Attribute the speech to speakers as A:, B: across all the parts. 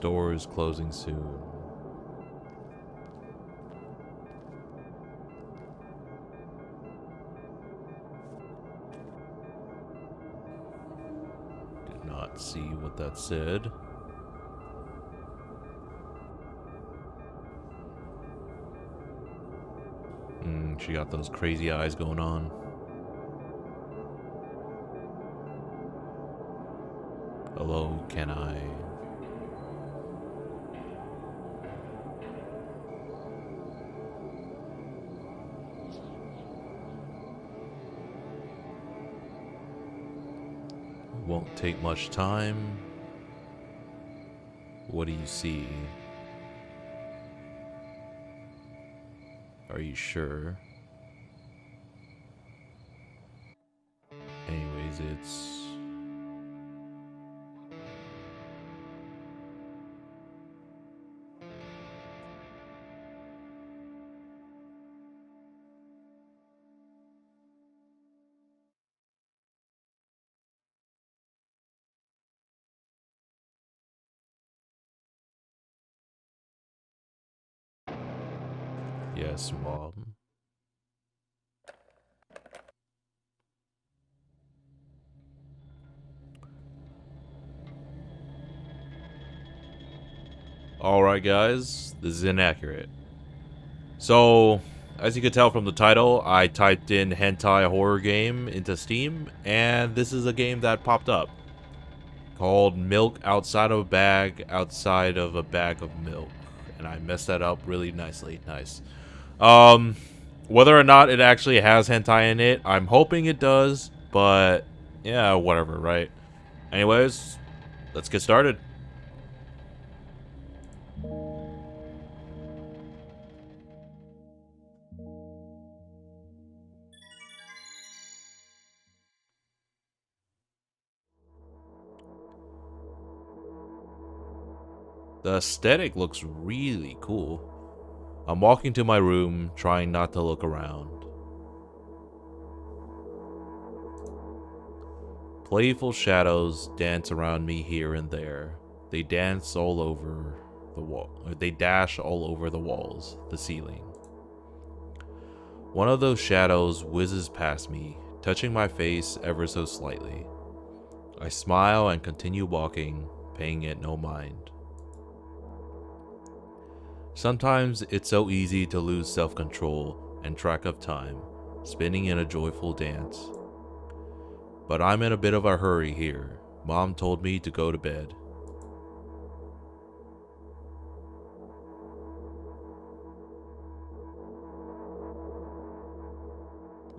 A: door is closing soon. Did not see what that said. She got those crazy eyes going on. Hello, can I? Won't take much time. What do you see? Are you sure? Anyways, it's... Yes, Mom. Alright guys, this is inaccurate. So, as you can tell from the title, I typed in hentai horror game into Steam, and this is a game that popped up. Called Milk Outside of a Bag of Milk. And I messed that up really nicely. Nice. Whether or not it actually has hentai in it, I'm hoping it does, but yeah, whatever, right? Anyways, let's get started. The aesthetic looks really cool. I'm walking to my room, trying not to look around. Playful shadows dance around me here and there. They dance all over the wall. They dash all over the walls, the ceiling. One of those shadows whizzes past me, touching my face ever so slightly. I smile and continue walking, paying it no mind. Sometimes it's so easy to lose self-control and track of time, spinning in a joyful dance. But I'm in a bit of a hurry here. Mom told me to go to bed.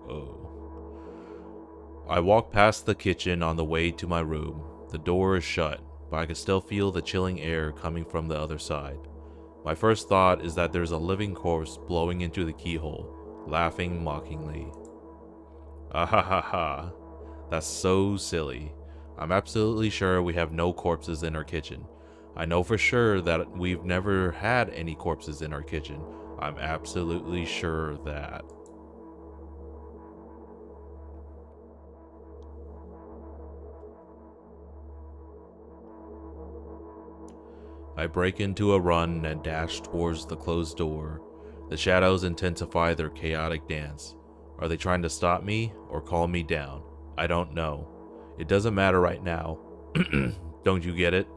A: Oh. I walk past the kitchen on the way to my room. The door is shut, but I can still feel the chilling air coming from the other side. My first thought is that there's a living corpse blowing into the keyhole, laughing mockingly. Ah ha ha ha. That's so silly. I'm absolutely sure we have no corpses in our kitchen. I know for sure that we've never had any corpses in our kitchen. I'm absolutely sure of that. I break into a run and dash towards the closed door. The shadows intensify their chaotic dance. Are they trying to stop me or calm me down? I don't know. It doesn't matter right now. Don't you get it?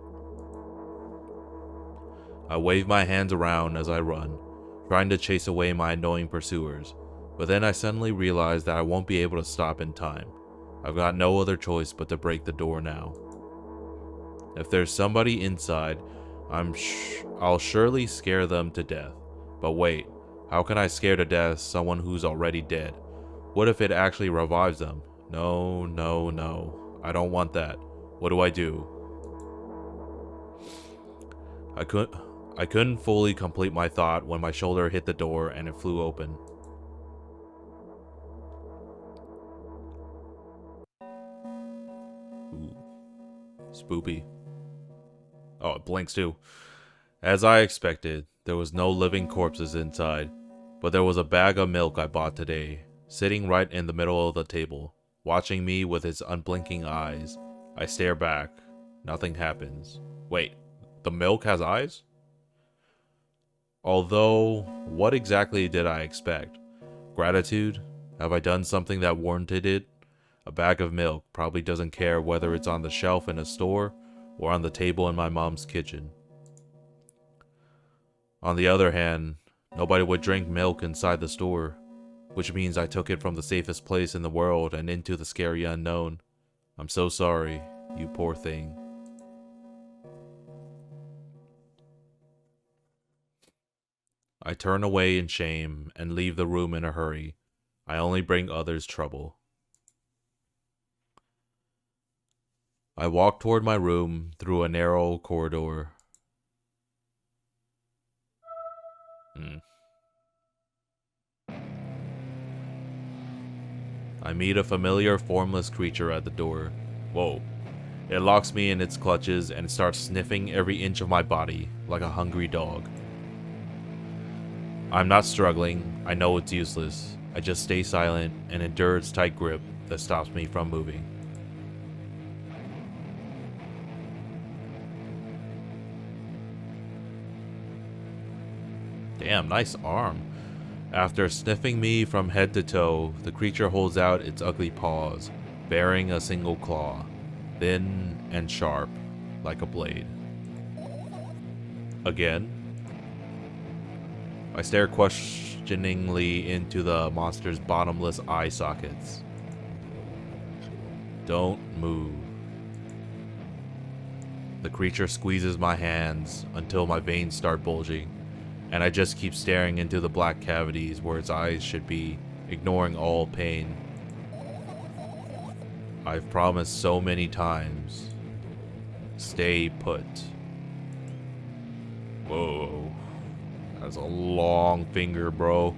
A: I wave my hands around as I run, trying to chase away my annoying pursuers, but then I suddenly realize that I won't be able to stop in time. I've got no other choice but to break the door now. If there's somebody inside, I'll surely scare them to death. But wait, how can I scare to death someone who's already dead? What if it actually revives them? No, no, no. I don't want that. What do I do? I couldn't fully complete my thought when my shoulder hit the door and it flew open. Ooh. Spoopy. Oh, it blinks too. As I expected, there was no living corpses inside, but there was a bag of milk I bought today, sitting right in the middle of the table, watching me with its unblinking eyes. I stare back. Nothing happens. Wait, The milk has eyes? Although, what exactly did I expect? Gratitude? Have I done something that warranted it? A bag of milk probably doesn't care whether it's on the shelf in a store or on the table in my mom's kitchen. On the other hand, nobody would drink milk inside the store, which means I took it from the safest place in the world and into the scary unknown. I'm so sorry, you poor thing. I turn away in shame and leave the room in a hurry. I only bring others trouble. I walk toward my room through a narrow corridor. I meet a familiar, formless creature at the door. Whoa. It locks me in its clutches and starts sniffing every inch of my body like a hungry dog. I'm not struggling. I know it's useless. I just stay silent and endure its tight grip that stops me from moving. Damn, nice arm. After sniffing me from head to toe, the creature holds out its ugly paws, bearing a single claw, thin and sharp, like a blade. Again. I stare questioningly into the monster's bottomless eye sockets. Don't move. The creature squeezes my hands until my veins start bulging, and I just keep staring into the black cavities where its eyes should be, ignoring all pain. I've promised so many times. Stay put. Whoa. That's a long finger, bro.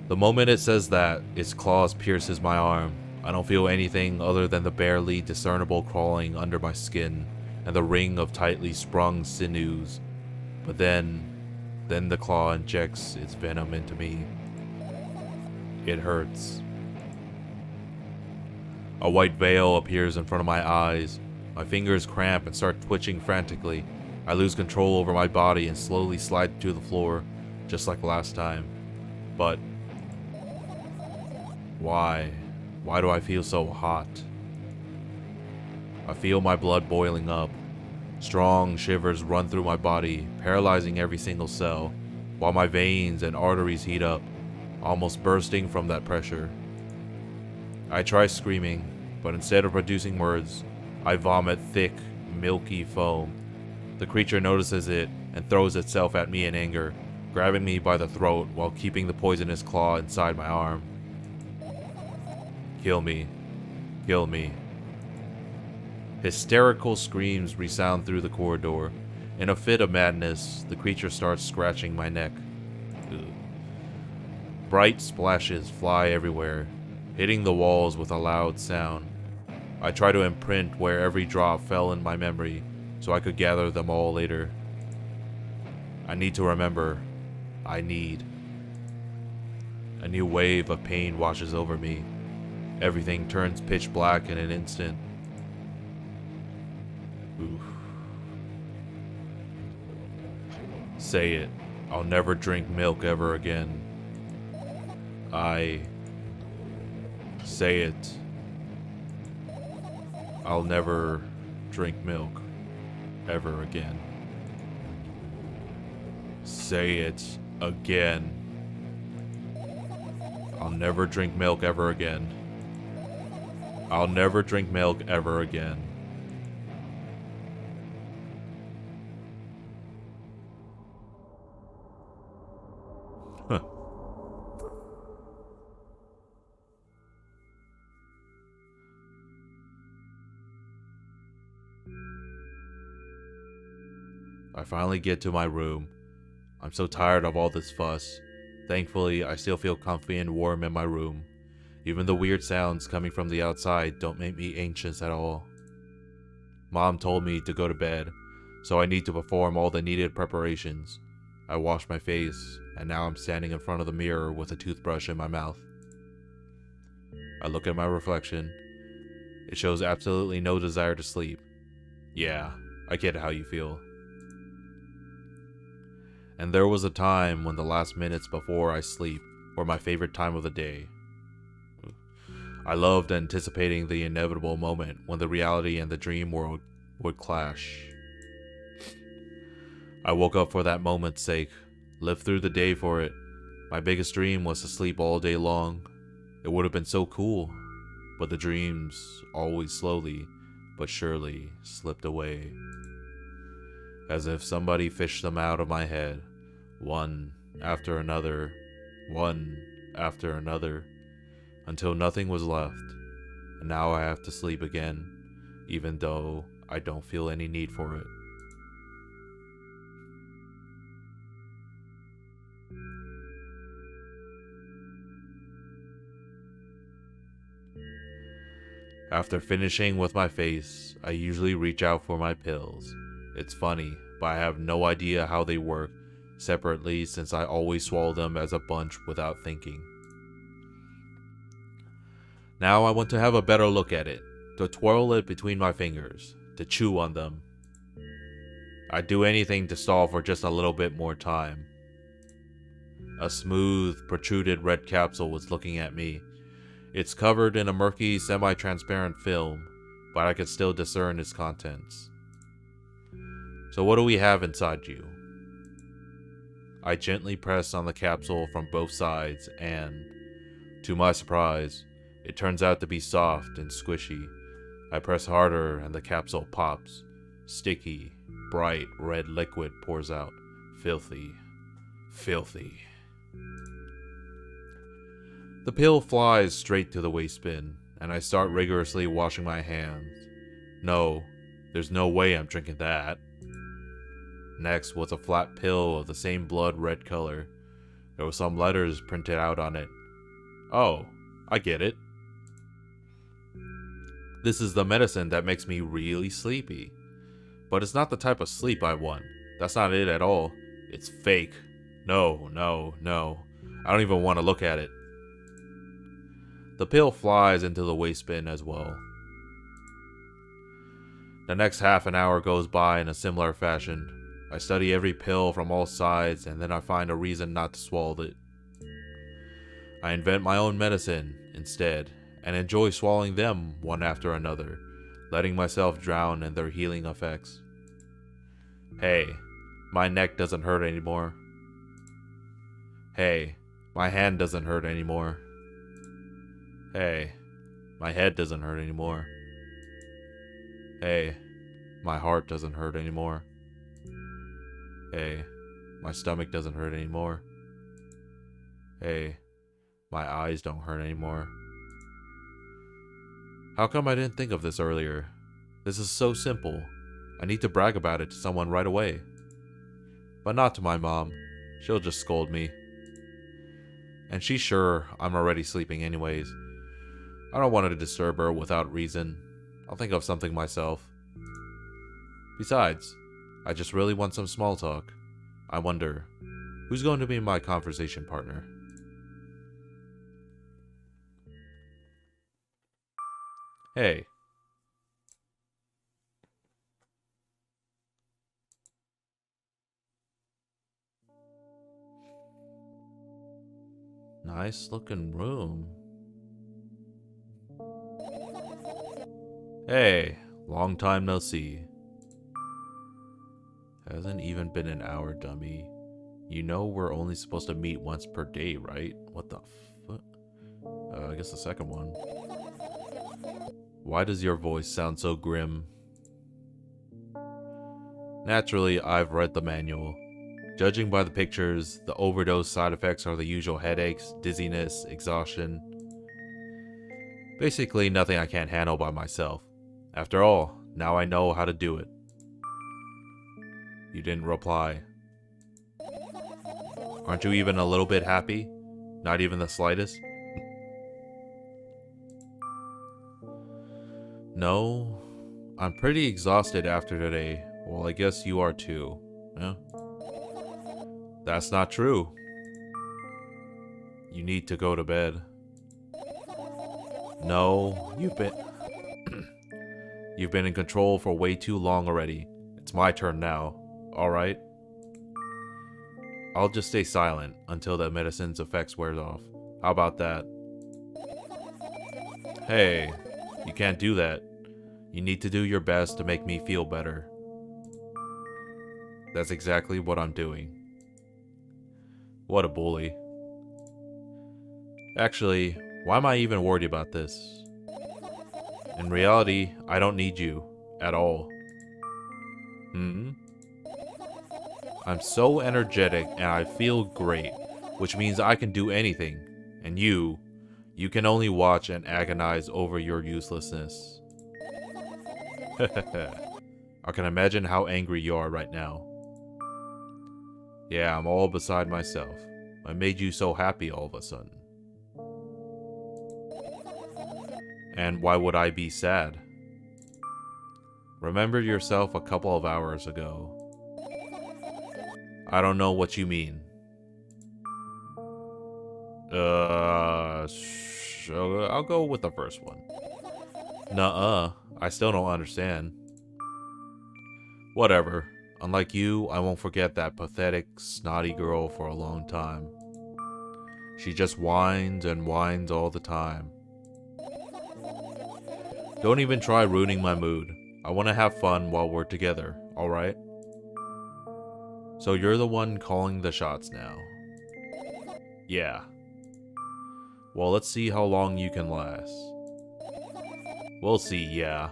A: The moment it says that, its claws pierces my arm. I don't feel anything other than the barely discernible crawling under my skin and the ring of tightly sprung sinews. But then the claw injects its venom into me. It hurts. A white veil appears in front of my eyes. My fingers cramp and start twitching frantically. I lose control over my body and slowly slide to the floor, just like last time. But why? Why do I feel so hot? I feel my blood boiling up. Strong shivers run through my body, paralyzing every single cell, while my veins and arteries heat up, almost bursting from that pressure. I try screaming, but instead of producing words, I vomit thick, milky foam. The creature notices it and throws itself at me in anger, grabbing me by the throat while keeping the poisonous claw inside my arm. Kill me. Kill me. Hysterical screams resound through the corridor. In a fit of madness, the creature starts scratching my neck. Ugh. Bright splashes fly everywhere, hitting the walls with a loud sound. I try to imprint where every drop fell in my memory, so I could gather them all later. I need to remember. I need. A new wave of pain washes over me. Everything turns pitch black in an instant. Oof. Say it. I'll never drink milk ever again. Say it. I'll never drink milk ever again. Say it again. I'll never drink milk ever again. I'll never drink milk ever again. Huh. I finally get to my room. I'm so tired of all this fuss. Thankfully, I still feel comfy and warm in my room. Even the weird sounds coming from the outside don't make me anxious at all. Mom told me to go to bed, so I need to perform all the needed preparations. I wash my face, and now I'm standing in front of the mirror with a toothbrush in my mouth. I look at my reflection. It shows absolutely no desire to sleep. Yeah, I get how you feel. And there was a time when the last minutes before I sleep were my favorite time of the day. I loved anticipating the inevitable moment when the reality and the dream world would clash. I woke up for that moment's sake, lived through the day for it. My biggest dream was to sleep all day long. It would have been so cool, but the dreams always slowly but surely slipped away. As if somebody fished them out of my head, one after another, one after another, until nothing was left, and now I have to sleep again, even though I don't feel any need for it. After finishing with my face, I usually reach out for my pills. It's funny, but I have no idea how they work separately since I always swallow them as a bunch without thinking. Now I want to have a better look at it, to twirl it between my fingers, to chew on them. I'd do anything to stall for just a little bit more time. A smooth, protruded red capsule was looking at me. It's covered in a murky, semi-transparent film, but I could still discern its contents. So what do we have inside you? I gently press on the capsule from both sides and, to my surprise, it turns out to be soft and squishy. I press harder and the capsule pops. Sticky, bright red liquid pours out. Filthy. Filthy. The pill flies straight to the waste bin, and I start rigorously washing my hands. No, there's no way I'm drinking that. Next was a flat pill of the same blood red color. There were some letters printed out on it. Oh, I get it. This is the medicine that makes me really sleepy. But it's not the type of sleep I want. That's not it at all. It's fake. No, no, no. I don't even want to look at it. The pill flies into the waste bin as well. The next half an hour goes by in a similar fashion. I study every pill from all sides, and then I find a reason not to swallow it. I invent my own medicine instead, and enjoy swallowing them one after another, letting myself drown in their healing effects. Hey, my neck doesn't hurt anymore. Hey, my hand doesn't hurt anymore. Hey, my head doesn't hurt anymore. Hey, my heart doesn't hurt anymore. Hey, my stomach doesn't hurt anymore. Hey, my eyes don't hurt anymore. How come I didn't think of this earlier? This is so simple. I need to brag about it to someone right away. But not to my mom. She'll just scold me. And she's sure I'm already sleeping anyways. I don't want to disturb her without reason. I'll think of something myself. Besides, I just really want some small talk. I wonder, who's going to be my conversation partner? Hey. Nice looking room. Hey, long time no see. Hasn't even been an hour, dummy. You know we're only supposed to meet once per day, right? What the fuck? I guess the second one. Why does your voice sound so grim? Naturally, I've read the manual. Judging by the pictures, the overdose side effects are the usual headaches, dizziness, exhaustion. Basically, nothing I can't handle by myself. After all, now I know how to do it. You didn't reply. Aren't you even a little bit happy? Not even the slightest? No, I'm pretty exhausted after today. Well, I guess you are too. Yeah? That's not true. You need to go to bed. No, you've been in control for way too long already. It's my turn now. Alright? I'll just stay silent until the medicine's effects wears off. How about that? Hey, you can't do that. You need to do your best to make me feel better. That's exactly what I'm doing. What a bully. Actually, why am I even worried about this? In reality, I don't need you. At all. I'm so energetic and I feel great, which means I can do anything. And you can only watch and agonize over your uselessness. I can imagine how angry you are right now. Yeah, I'm all beside myself. I made you so happy all of a sudden. And why would I be sad? Remember yourself a couple of hours ago. I don't know what you mean. I'll go with the first one. Nuh-uh, I still don't understand. Whatever. Unlike you, I won't forget that pathetic, snotty girl for a long time. She just whines and whines all the time. Don't even try ruining my mood. I want to have fun while we're together, alright? So you're the one calling the shots now. Yeah. Well, let's see how long you can last. We'll see, yeah.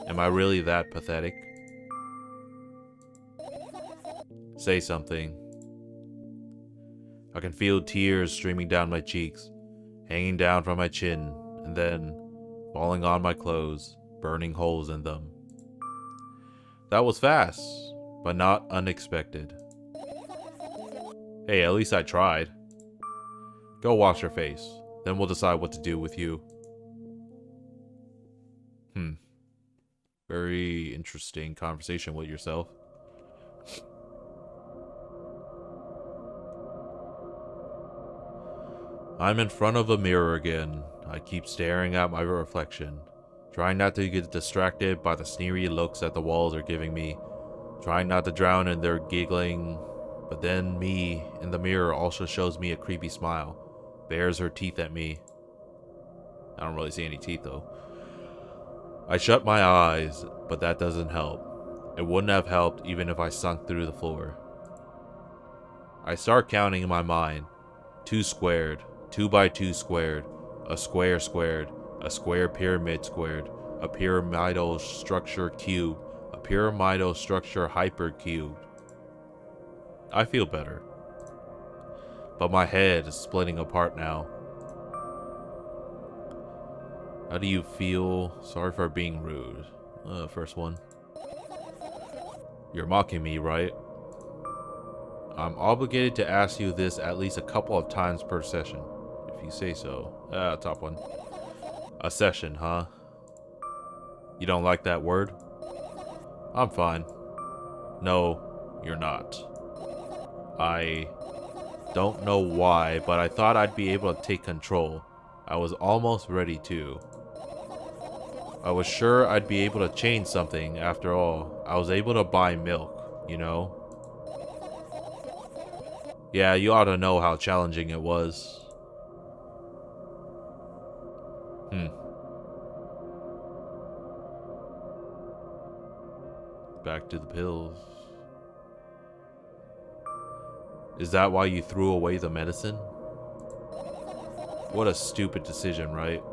A: Am I really that pathetic? Say something. I can feel tears streaming down my cheeks, hanging down from my chin, and then falling on my clothes, burning holes in them. That was fast, but not unexpected. Hey, at least I tried. Go wash your face, then we'll decide what to do with you. Very interesting conversation with yourself. I'm in front of a mirror again. I keep staring at my reflection, trying not to get distracted by the sneery looks that the walls are giving me, trying not to drown in their giggling, but then me in the mirror also shows me a creepy smile, bares her teeth at me. I don't really see any teeth though. I shut my eyes, but that doesn't help. It wouldn't have helped even if I sunk through the floor. I start counting in my mind. 2 squared, 2 by 2 squared, a square squared, a square pyramid squared, a pyramidal structure cube, a pyramidal structure hypercubed. I feel better. But my head is splitting apart now. How do you feel? Sorry for being rude. First one. You're mocking me, right? I'm obligated to ask you this at least a couple of times per session. If you say so. Top one. A session, huh? You don't like that word? I'm fine. No, you're not. I don't know why, but I thought I'd be able to take control. I was almost ready to. I was sure I'd be able to change something after all. I was able to buy milk, you know? Yeah, you ought to know how challenging it was. Back to the pills. Is that why you threw away the medicine? What a stupid decision, right?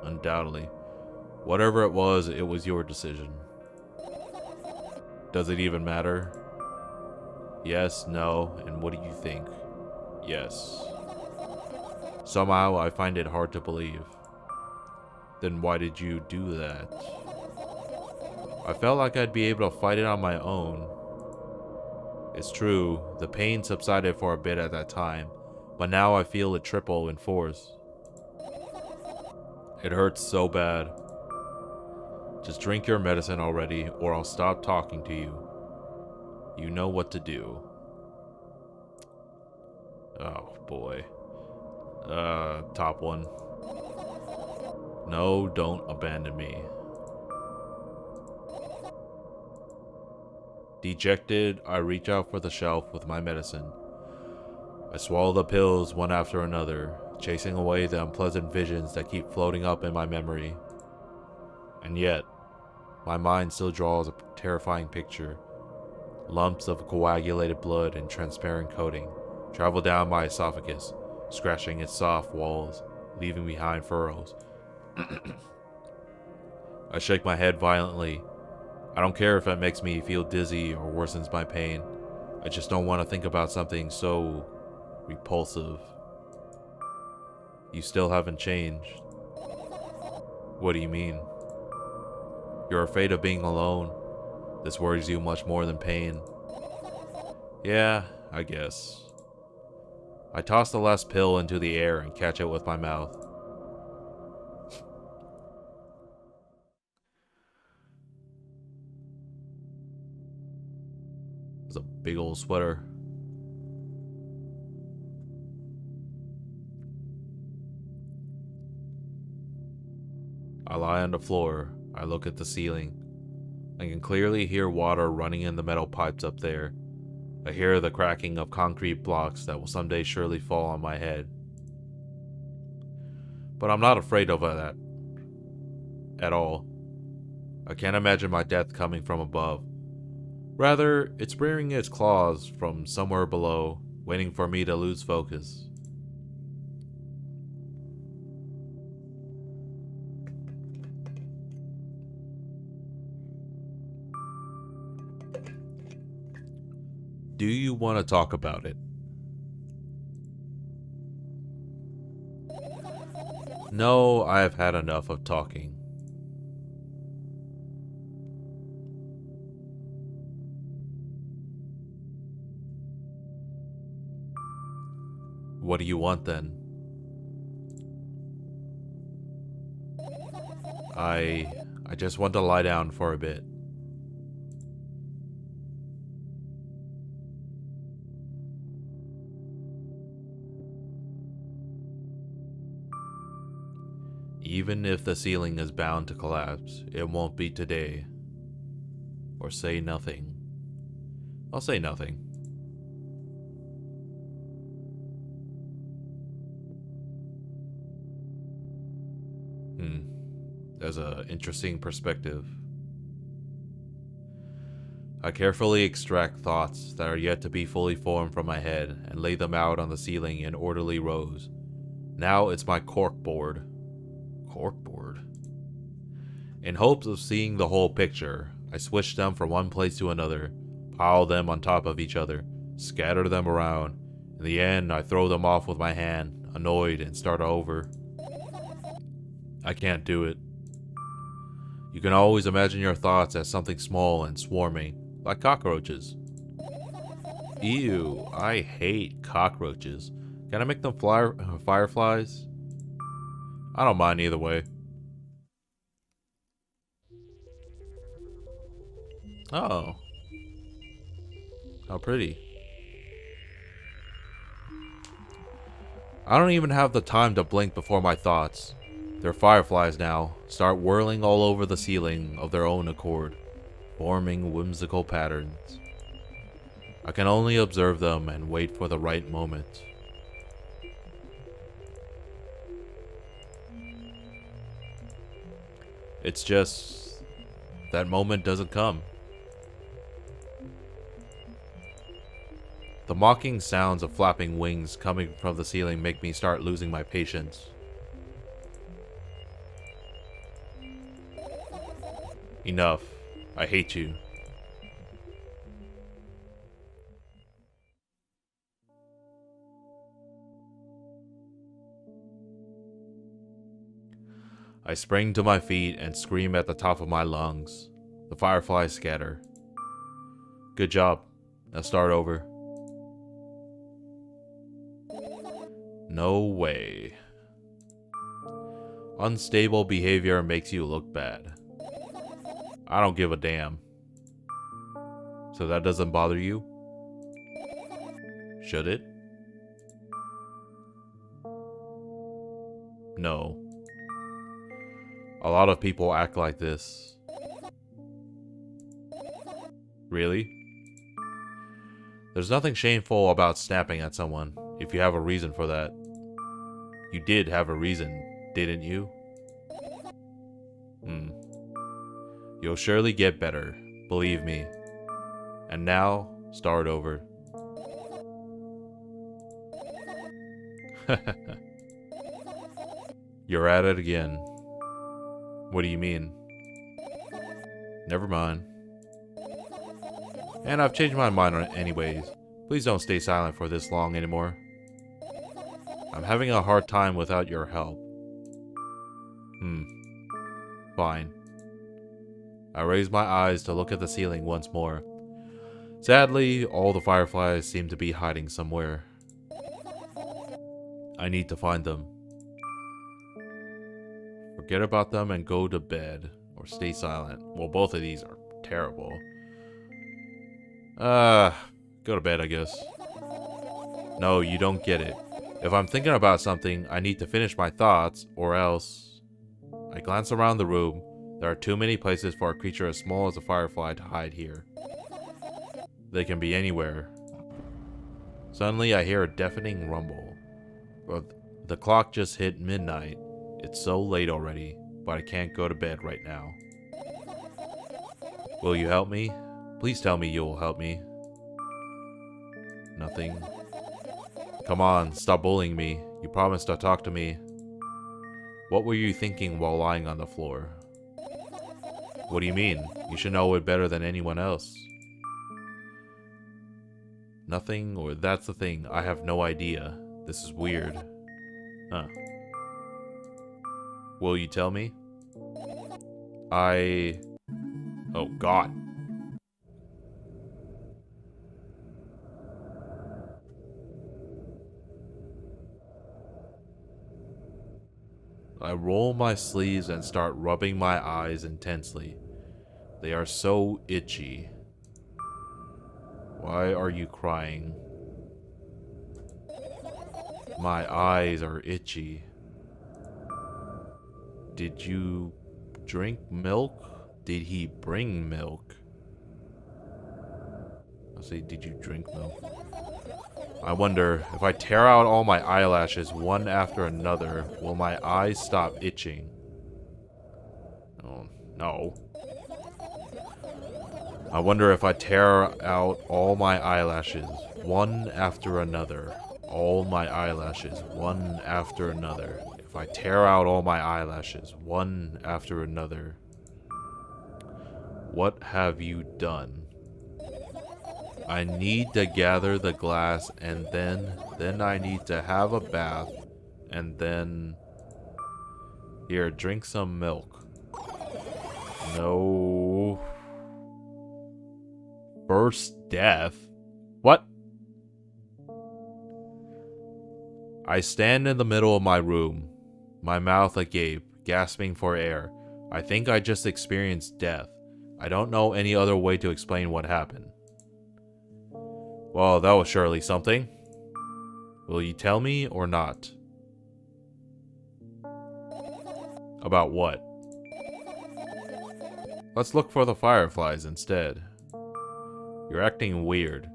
A: Undoubtedly. Whatever it was your decision. Does it even matter? Yes, no, and what do you think? Yes. Somehow I find it hard to believe. Then why did you do that? I felt like I'd be able to fight it on my own. It's true, the pain subsided for a bit at that time, but now I feel it triple in force. It hurts so bad. Just drink your medicine already, or I'll stop talking to you. You know what to do. Oh boy. Top one. No, don't abandon me. Dejected, I reach out for the shelf with my medicine. I swallow the pills one after another, chasing away the unpleasant visions that keep floating up in my memory. And yet, my mind still draws a terrifying picture. Lumps of coagulated blood and transparent coating travel down my esophagus, scratching its soft walls, leaving behind furrows. I shake my head violently. I don't care if it makes me feel dizzy or worsens my pain. I just don't want to think about something so repulsive. You still haven't changed. What do you mean? You're afraid of being alone. This worries you much more than pain. Yeah, I guess. I toss the last pill into the air and catch it with my mouth. It's a big old sweater. I lie on the floor. I look at the ceiling. I can clearly hear water running in the metal pipes up there. I hear the cracking of concrete blocks that will someday surely fall on my head. But I'm not afraid of that at all. I can't imagine my death coming from above. Rather, it's rearing its claws from somewhere below, waiting for me to lose focus. Do you want to talk about it? No, I have had enough of talking. What do you want then? I just want to lie down for a bit. Even if the ceiling is bound to collapse, it won't be today. Or say nothing. I'll say nothing. There's an interesting perspective. I carefully extract thoughts that are yet to be fully formed from my head and lay them out on the ceiling in orderly rows. Now it's my corkboard. Corkboard? In hopes of seeing the whole picture, I switch them from one place to another, pile them on top of each other, scatter them around. In the end, I throw them off with my hand, annoyed, and start over. I can't do it. You can always imagine your thoughts as something small and swarming, like cockroaches. Ew, I hate cockroaches. Can I make them fireflies? I don't mind either way. Oh. How pretty. I don't even have the time to blink before my thoughts. They're fireflies now, start whirling all over the ceiling of their own accord, forming whimsical patterns. I can only observe them and wait for the right moment. It's just that moment doesn't come. The mocking sounds of flapping wings coming from the ceiling make me start losing my patience. Enough. I hate you. I spring to my feet and scream at the top of my lungs. The fireflies scatter. Good job. Now start over. No way. Unstable behavior makes you look bad. I don't give a damn. So that doesn't bother you? Should it? No. A lot of people act like this. Really? There's nothing shameful about snapping at someone, if you have a reason for that. You did have a reason, didn't you? You'll surely get better, believe me. And now, start over. You're at it again. What do you mean? Never mind. And I've changed my mind on it anyways. Please don't stay silent for this long anymore. I'm having a hard time without your help. Fine. I raise my eyes to look at the ceiling once more. Sadly, all the fireflies seem to be hiding somewhere. I need to find them. Forget about them and go to bed. Or stay silent. Well, both of these are terrible. Go to bed, I guess. No, you don't get it. If I'm thinking about something, I need to finish my thoughts, or else... I glance around the room. There are too many places for a creature as small as a firefly to hide here. They can be anywhere. Suddenly, I hear a deafening rumble. The clock just hit midnight. It's so late already, but I can't go to bed right now. Will you help me? Please tell me you will help me. Nothing. Come on, stop bullying me. You promised to talk to me. What were you thinking while lying on the floor? What do you mean? You should know it better than anyone else. Nothing, or that's the thing. I have no idea. This is weird. Huh. Will you tell me? Oh, God. I roll my sleeves and start rubbing my eyes intensely. They are so itchy. Why are you crying? My eyes are itchy. Did you drink milk? Did he bring milk? I'll say, did you drink milk? I wonder, if I tear out all my eyelashes one after another, will my eyes stop itching? Oh, no. I wonder if I tear out all my eyelashes one after another. All my eyelashes one after another. If I tear out all my eyelashes one after another. What have you done? I need to gather the glass, and then I need to have a bath, and then... Here, drink some milk. No. First death? What? I stand in the middle of my room, my mouth agape, gasping for air. I think I just experienced death. I don't know any other way to explain what happened. Well, that was surely something. Will you tell me or not? About what? Let's look for the fireflies instead. You're acting weird.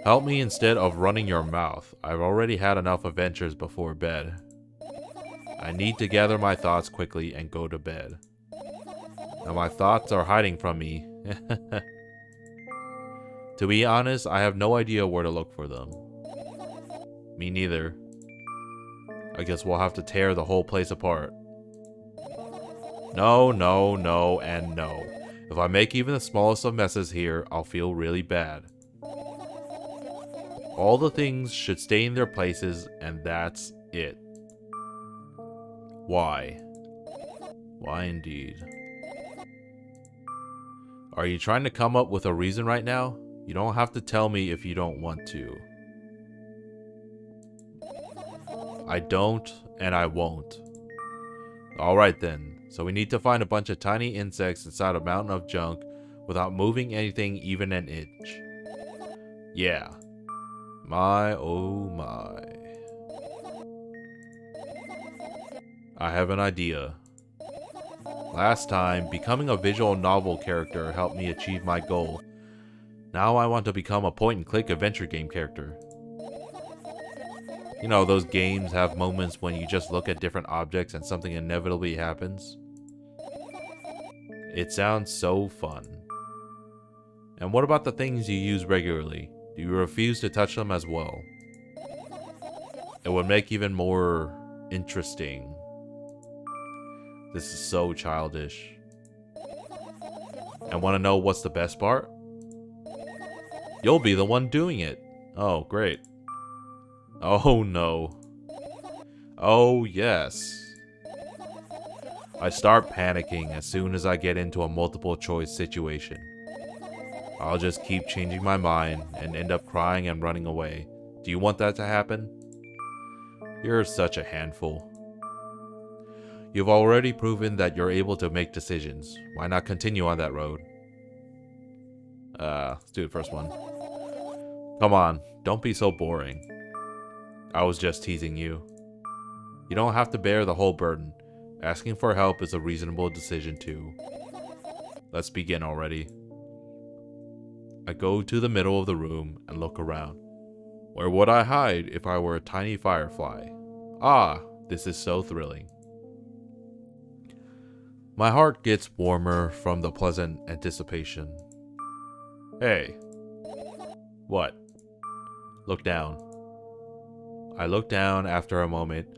A: Help me instead of running your mouth. I've already had enough adventures before bed. I need to gather my thoughts quickly and go to bed. Now my thoughts are hiding from me. To be honest, I have no idea where to look for them. Me neither. I guess we'll have to tear the whole place apart. No, no, no, and no. If I make even the smallest of messes here, I'll feel really bad. All the things should stay in their places, and that's it. Why? Why indeed? Are you trying to come up with a reason right now? You don't have to tell me if you don't want to. I don't, and I won't. Alright then, so we need to find a bunch of tiny insects inside a mountain of junk without moving anything even an inch. Yeah. My oh my. I have an idea. Last time, becoming a visual novel character helped me achieve my goal. Now I want to become a point-and-click adventure game character. You know, those games have moments when you just look at different objects and something inevitably happens. It sounds so fun. And what about the things you use regularly? Do you refuse to touch them as well? It would make even more interesting. This is so childish. And want to know what's the best part? You'll be the one doing it. Oh, great. Oh, no. Oh, yes. I start panicking as soon as I get into a multiple choice situation. I'll just keep changing my mind and end up crying and running away. Do you want that to happen? You're such a handful. You've already proven that you're able to make decisions. Why not continue on that road? Let's do the first one. Come on, don't be so boring. I was just teasing you. You don't have to bear the whole burden. Asking for help is a reasonable decision too. Let's begin already. I go to the middle of the room and look around. Where would I hide if I were a tiny firefly? Ah, this is so thrilling. My heart gets warmer from the pleasant anticipation. Hey. What? Look down. I look down after a moment.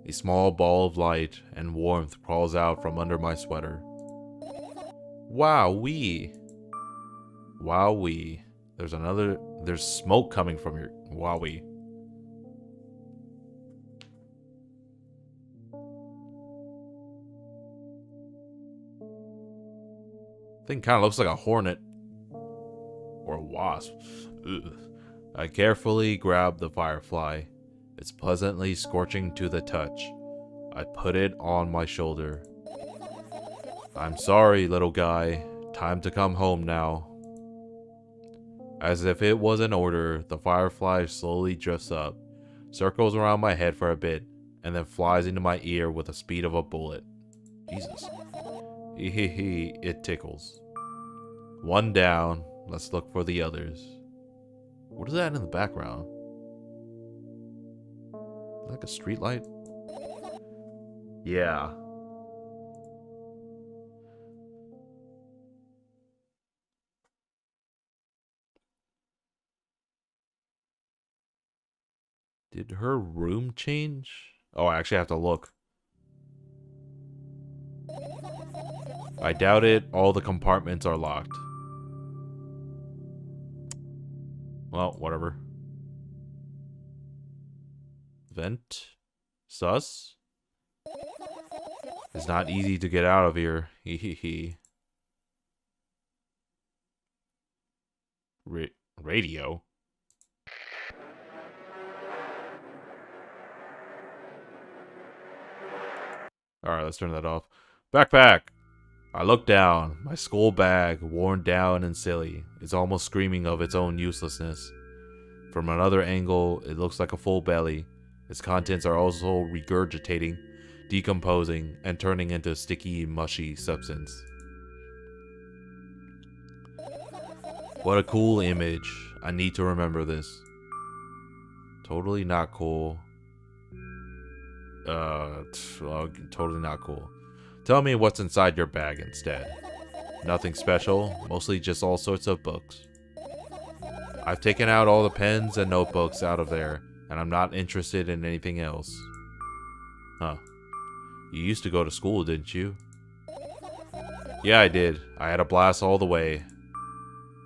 A: A small ball of light and warmth crawls out from under my sweater. Wowee. Wowee. There's smoke coming from your wowee. Thing kind of looks like a hornet. Or a wasp. Ugh. I carefully grab the firefly. It's pleasantly scorching to the touch. I put it on my shoulder. I'm sorry, little guy. Time to come home now. As if it was an order, the firefly slowly drifts up, circles around my head for a bit, and then flies into my ear with the speed of a bullet. Jesus. Hee hee hee, it tickles. One down. Let's look for the others. What is that in the background? Like a street light? Yeah. Did her room change? Oh, I actually have to look. I doubt it. All the compartments are locked. Well, whatever. Vent? Sus? It's not easy to get out of here. Hee hee hee. Radio? Alright, let's turn that off. Backpack! I look down. My school bag, worn down and silly, is almost screaming of its own uselessness. From another angle, it looks like a full belly. Its contents are also regurgitating, decomposing, and turning into sticky, mushy substance. What a cool image. I need to remember this. Totally not cool. Totally not cool. Tell me what's inside your bag instead. Nothing special, mostly just all sorts of books. I've taken out all the pens and notebooks out of there, and I'm not interested in anything else. Huh. You used to go to school, didn't you? Yeah, I did. I had a blast all the way.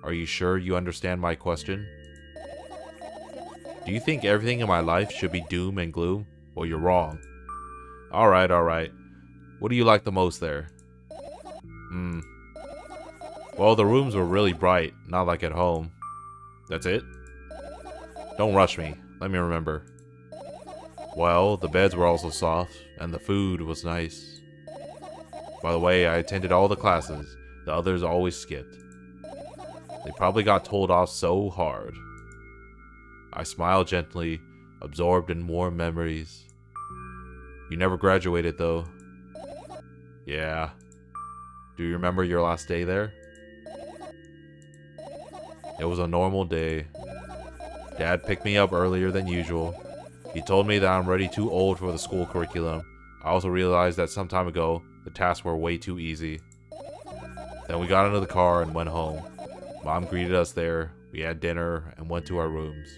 A: Are you sure you understand my question? Do you think everything in my life should be doom and gloom? Well, you're wrong. Alright, alright. What do you like the most there? Well, the rooms were really bright, not like at home. That's it? Don't rush me. Let me remember. Well, the beds were also soft, and the food was nice. By the way, I attended all the classes. The others always skipped. They probably got told off so hard. I smiled gently, absorbed in warm memories. You never graduated, though. Yeah. Do you remember your last day there? It was a normal day. Dad picked me up earlier than usual. He told me that I'm already too old for the school curriculum. I also realized that some time ago, the tasks were way too easy. Then we got into the car and went home. Mom greeted us there, we had dinner, and went to our rooms.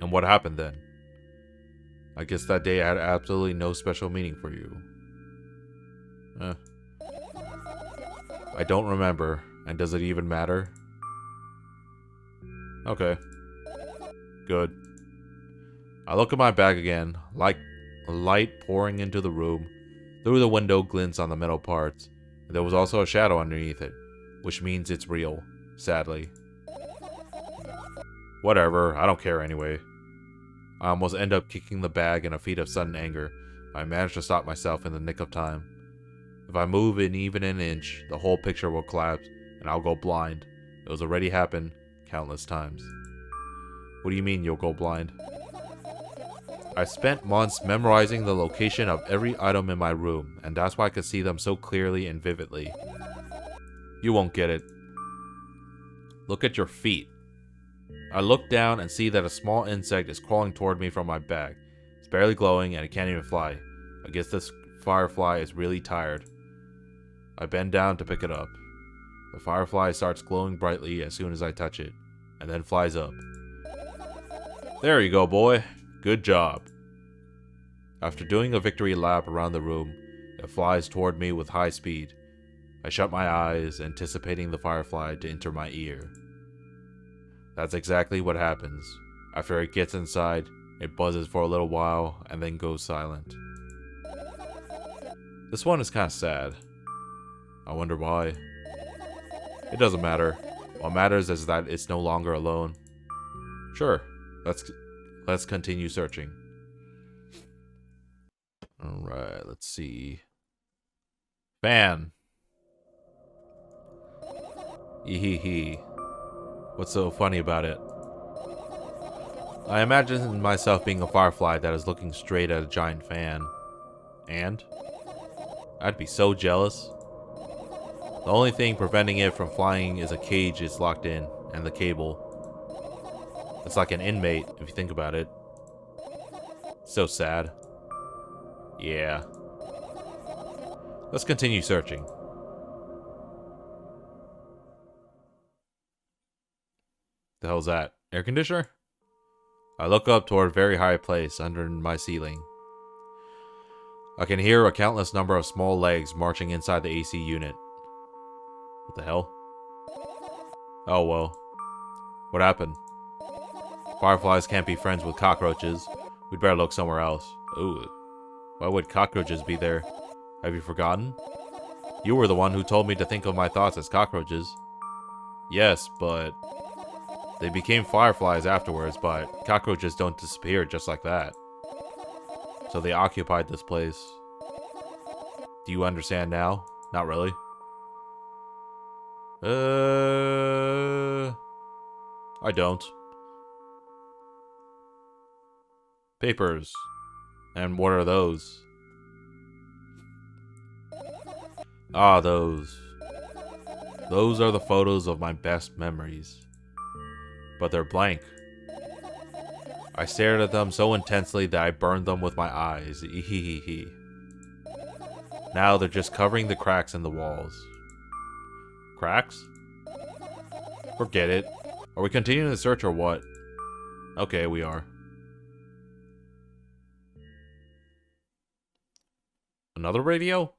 A: And what happened then? I guess that day had absolutely no special meaning for you. I don't remember, and does it even matter? Okay. Good. I look at my bag again, like a light pouring into the room. Through the window glints on the metal parts, and there was also a shadow underneath it, which means it's real, sadly. Whatever, I don't care anyway. I almost end up kicking the bag in a fit of sudden anger. I managed to stop myself in the nick of time. If I move in even an inch, the whole picture will collapse, and I'll go blind. It has already happened countless times. What do you mean you'll go blind? I spent months memorizing the location of every item in my room, and that's why I could see them so clearly and vividly. You won't get it. Look at your feet. I look down and see that a small insect is crawling toward me from my bag. It's barely glowing and it can't even fly. I guess this firefly is really tired. I bend down to pick it up. The firefly starts glowing brightly as soon as I touch it, and then flies up. There you go, boy. Good job. After doing a victory lap around the room, it flies toward me with high speed. I shut my eyes, anticipating the firefly to enter my ear. That's exactly what happens. After it gets inside, it buzzes for a little while and then goes silent. This one is kind of sad. I wonder why. It doesn't matter. What matters is that it's no longer alone. Sure, let's continue searching. Alright, let's see. Fan. Hee. What's so funny about it? I imagine myself being a firefly that is looking straight at a giant fan. And? I'd be so jealous. The only thing preventing it from flying is a cage it's locked in, and the cable. It's like an inmate, if you think about it. So sad. Yeah. Let's continue searching. The hell's that? Air conditioner? I look up toward a very high place under my ceiling. I can hear a countless number of small legs marching inside the AC unit. What the hell? Oh well. What happened? Fireflies can't be friends with cockroaches. We'd better look somewhere else. Ooh. Why would cockroaches be there? Have you forgotten? You were the one who told me to think of my thoughts as cockroaches. Yes, but they became fireflies afterwards, but cockroaches don't disappear just like that. So they occupied this place. Do you understand now? Not really. I don't. Papers. And what are those? Ah, those. Those are the photos of my best memories. But they're blank. I stared at them so intensely that I burned them with my eyes. Ehehehe. Now they're just covering the cracks in the walls. Cracks? Forget it. Are we continuing the search or what? Okay, we are. Another radio?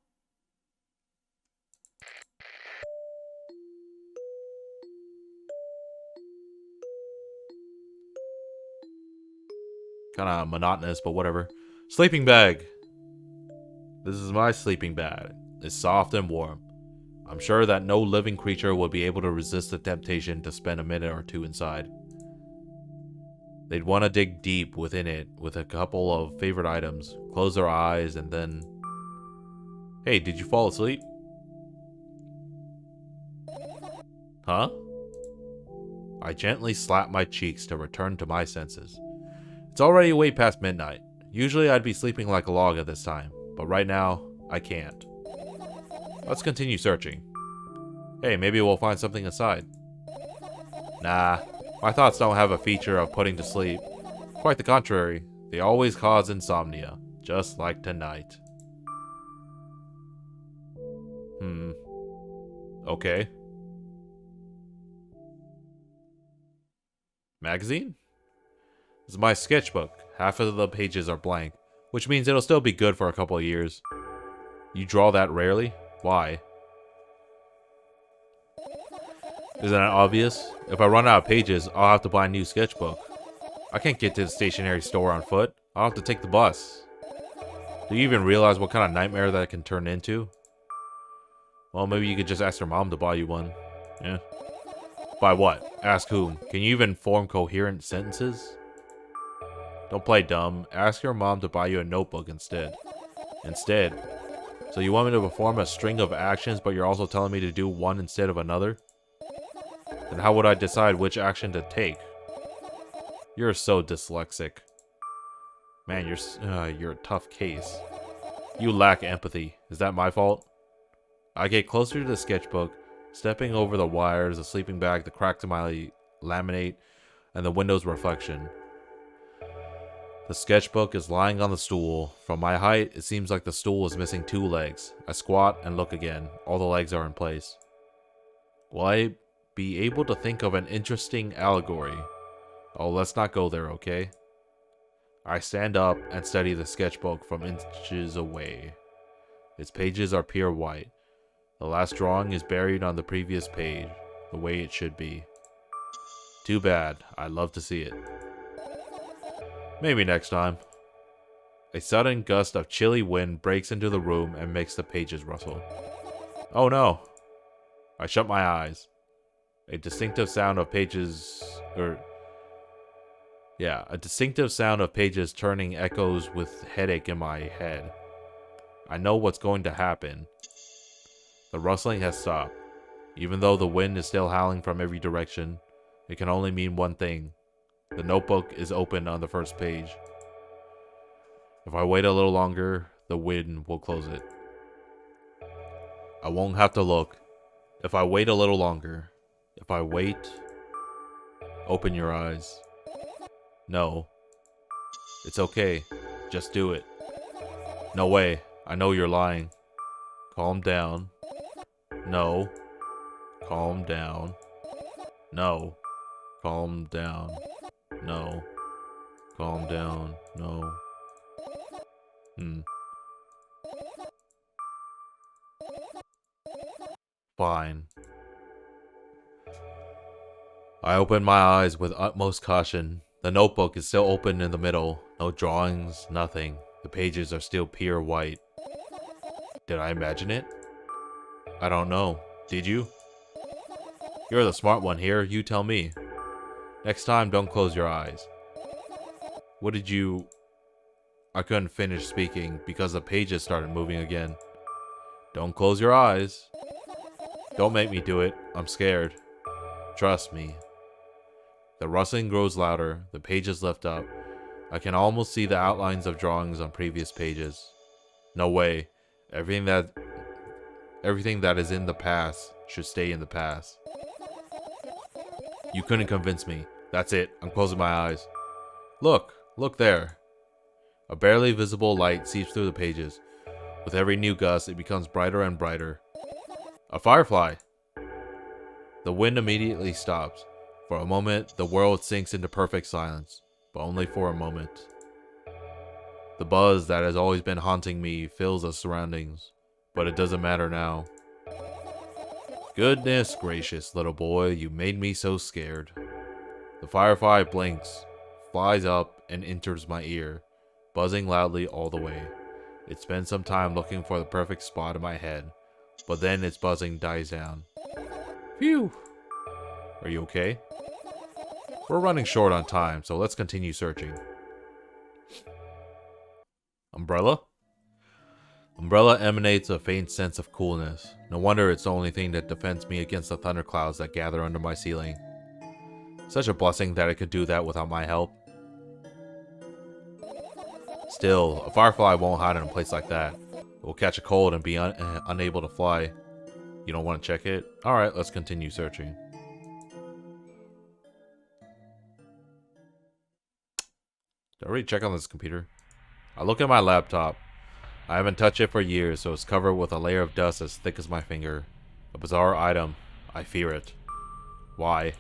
A: Kinda monotonous, but whatever. Sleeping bag. This is my sleeping bag. It's soft and warm. I'm sure that no living creature will be able to resist the temptation to spend a minute or two inside. They'd want to dig deep within it with a couple of favorite items, close their eyes, and then... Hey, did you fall asleep? Huh? I gently slap my cheeks to return to my senses. It's already way past midnight. Usually I'd be sleeping like a log at this time, but right now, I can't. Let's continue searching. Hey, maybe we'll find something inside. Nah, my thoughts don't have a feature of putting to sleep. Quite the contrary, they always cause insomnia, just like tonight. Okay. Magazine? This is my sketchbook. Half of the pages are blank, which means it'll still be good for a couple of years. You draw that rarely? Why? Isn't that obvious? If I run out of pages, I'll have to buy a new sketchbook. I can't get to the stationery store on foot. I'll have to take the bus. Do you even realize what kind of nightmare that can turn into? Well, maybe you could just ask your mom to buy you one. Yeah. Buy what? Ask whom? Can you even form coherent sentences? Don't play dumb. Ask your mom to buy you a notebook instead. Instead? So you want me to perform a string of actions, but you're also telling me to do one instead of another? Then how would I decide which action to take? You're so dyslexic. Man, you're a tough case. You lack empathy. Is that my fault? I get closer to the sketchbook, stepping over the wires, the sleeping bag, the cracks in my laminate, and the window's reflection. The sketchbook is lying on the stool. From my height, it seems like the stool is missing 2 legs. I squat and look again. All the legs are in place. Will I be able to think of an interesting allegory? Oh, let's not go there, okay? I stand up and study the sketchbook from inches away. Its pages are pure white. The last drawing is buried on the previous page, the way it should be. Too bad. I'd love to see it. Maybe next time. A sudden gust of chilly wind breaks into the room and makes the pages rustle. Oh no! I shut my eyes. A distinctive sound of pages turning echoes with headache in my head. I know what's going to happen. The rustling has stopped. Even though the wind is still howling from every direction, it can only mean one thing. The notebook is open on the first page. If I wait a little longer, the wind will close it. I won't have to look. If I wait a little longer. If I wait... Open your eyes. No. It's okay. Just do it. No way. I know you're lying. Calm down. No. Calm down. No. Calm down. No. Calm down. No. Fine. I open my eyes with utmost caution. The notebook is still open in the middle. No drawings, nothing. The pages are still pure white. Did I imagine it? I don't know. Did you? You're the smart one here. You tell me. Next time, don't close your eyes. What did you... I couldn't finish speaking because the pages started moving again. Don't close your eyes. Don't make me do it. I'm scared. Trust me. The rustling grows louder. The pages lift up. I can almost see the outlines of drawings on previous pages. No way. Everything that is in the past should stay in the past. You couldn't convince me. That's it. I'm closing my eyes. Look. Look there. A barely visible light seeps through the pages. With every new gust, it becomes brighter and brighter. A firefly! The wind immediately stops. For a moment, the world sinks into perfect silence, but only for a moment. The buzz that has always been haunting me fills the surroundings, but it doesn't matter now. Goodness gracious, little boy, you made me so scared. The firefly blinks, flies up, and enters my ear, buzzing loudly all the way. It spends some time looking for the perfect spot in my head, but then its buzzing dies down. Phew! Are you okay? We're running short on time, so let's continue searching. Umbrella? Umbrella emanates a faint sense of coolness. No wonder it's the only thing that defends me against the thunderclouds that gather under my ceiling. Such a blessing that it could do that without my help. Still, a firefly won't hide in a place like that. It will catch a cold and be unable to fly. You don't want to check it? Alright, let's continue searching. Did I already check on this computer? I look at my laptop. I haven't touched it for years, so it's covered with a layer of dust as thick as my finger. A bizarre item. I fear it. Why?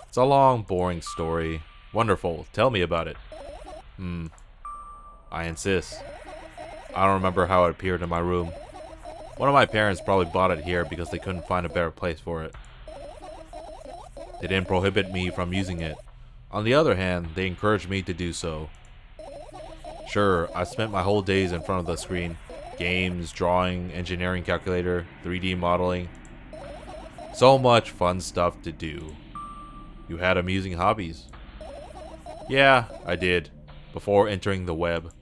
A: It's a long, boring story. Wonderful. Tell me about it. I insist. I don't remember how it appeared in my room. One of my parents probably bought it here because they couldn't find a better place for it. They didn't prohibit me from using it. On the other hand, they encouraged me to do so. Sure, I spent my whole days in front of the screen. Games, drawing, engineering calculator, 3D modeling. So much fun stuff to do. You had amusing hobbies. Yeah, I did. Before entering the web.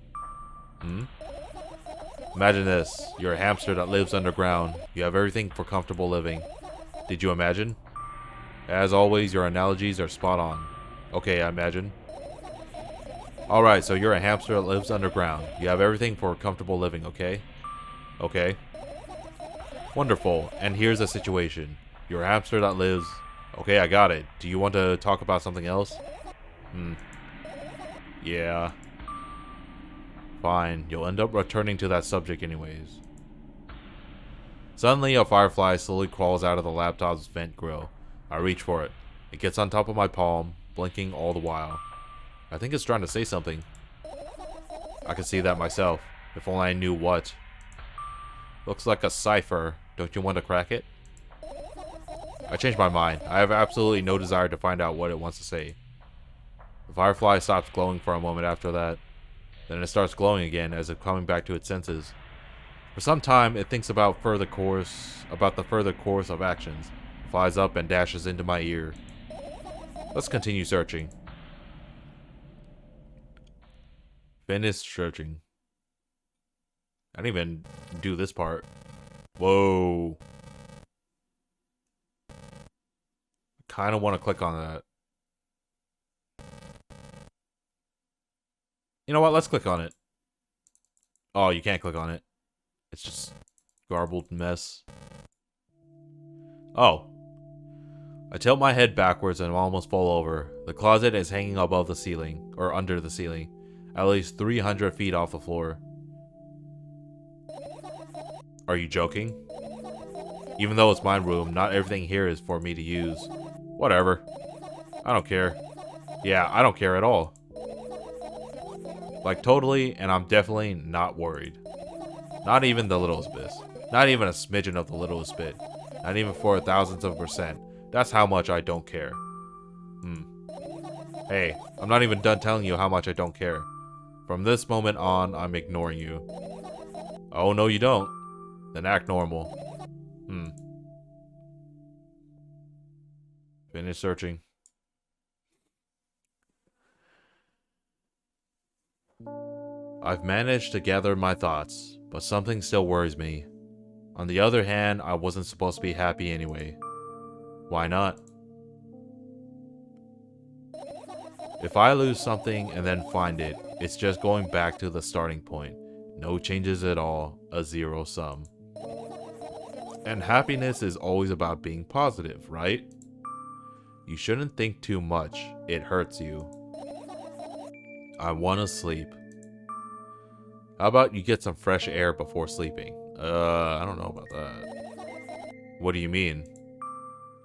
A: Imagine this. You're a hamster that lives underground. You have everything for comfortable living. Did you imagine? As always, your analogies are spot on. Okay, I imagine. Alright, so you're a hamster that lives underground. You have everything for comfortable living, okay? Okay. Wonderful. And here's the situation. You're a hamster that lives... Okay, I got it. Do you want to talk about something else? Yeah. Fine. You'll end up returning to that subject anyways. Suddenly, a firefly slowly crawls out of the laptop's vent grill. I reach for it. It gets on top of my palm, blinking all the while. I think it's trying to say something. I can see that myself. If only I knew what. Looks like a cipher. Don't you want to crack it? I changed my mind. I have absolutely no desire to find out what it wants to say. The firefly stops glowing for a moment after that. Then it starts glowing again as if coming back to its senses. For some time, it thinks about the further course of actions. It flies up and dashes into my ear. Let's continue searching. Finish searching. I didn't even do this part. Whoa. I kind of want to click on that. You know what? Let's click on it. Oh, you can't click on it. It's just garbled mess. Oh. I tilt my head backwards and almost fall over. The closet is hanging above the ceiling, or under the ceiling, at least 300 feet off the floor. Are you joking? Even though it's my room, not everything here is for me to use. Whatever. I don't care. Yeah, I don't care at all. Like totally, and I'm definitely not worried. Not even the littlest bit. Not even a smidgen of the littlest bit. Not even for a thousandth of a percent. That's how much I don't care. Hey, I'm not even done telling you how much I don't care. From this moment on, I'm ignoring you. Oh, no you don't. Then act normal. Finish searching. I've managed to gather my thoughts, but something still worries me. On the other hand, I wasn't supposed to be happy anyway. Why not? If I lose something and then find it, it's just going back to the starting point. No changes at all, a zero sum. And happiness is always about being positive, right? You shouldn't think too much, it hurts you. I want to sleep. How about you get some fresh air before sleeping? I don't know about that. What do you mean?